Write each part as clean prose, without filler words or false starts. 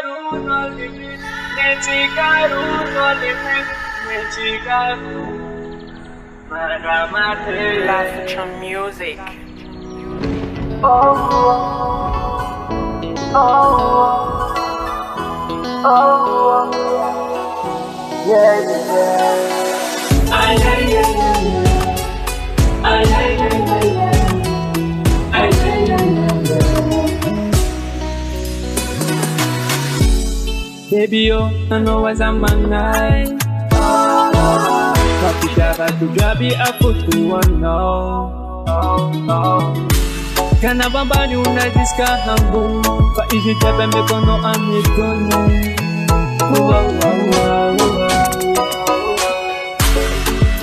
no limit, Nechikaru no limit, Nechikaru. Last music. Oh, oh, oh, yeah, yeah. Ay, ay, ay, ay, ay, ay, ay, ay, ay. Baby, yo, I know what's on my night. Kapitara tu gabi aku tuan no. Kana bambani unadiska hangu fa iji tepe mekono amikono.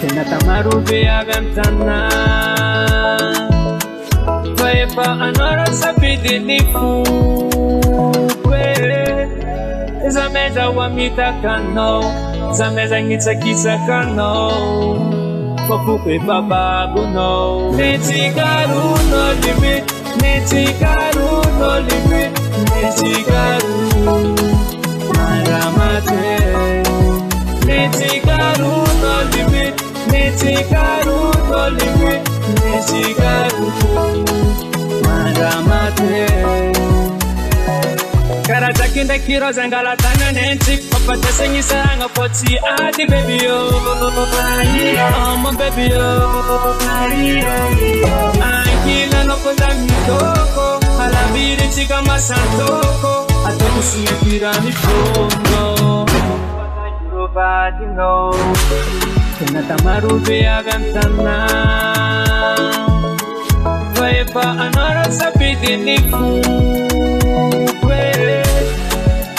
Tena tamaru via ventana Faepa anora sapidi nifu Zameza wamita kano Zameza ngitsa kisa kano Fokupe bababu no Nechikaru no limit Nechikaru no limit Nechikaru Maramate Nechikaru no limit Nechikaru no limit Nechikaru Maramate Karata kinda kiro zangala tana nenchik Papa tesengi saranga poti adi baby yo my baby yo Ankila no konda mitoko Halabiri chika masantoko Ato kusuye kira mifono Nobody knows Tena tamaru via ventana Faepa anora sapidi nifu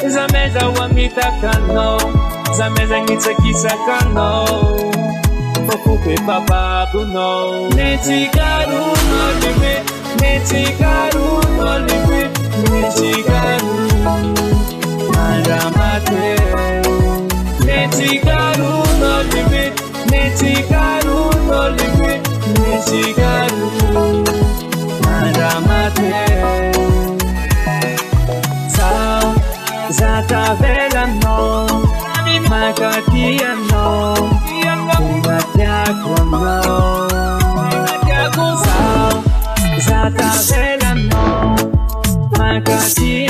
Zameza wamita kano Zameza ngitsa kisa kano Fokupe bababu no Nechikaru no limit Nechikaru no limit Nechikaru Maramate Nechikaru no limit Nechikaru no limit Nechikaru Maramate Zata vela no, makatia no, Kumatiako no, Zata vela no, makatia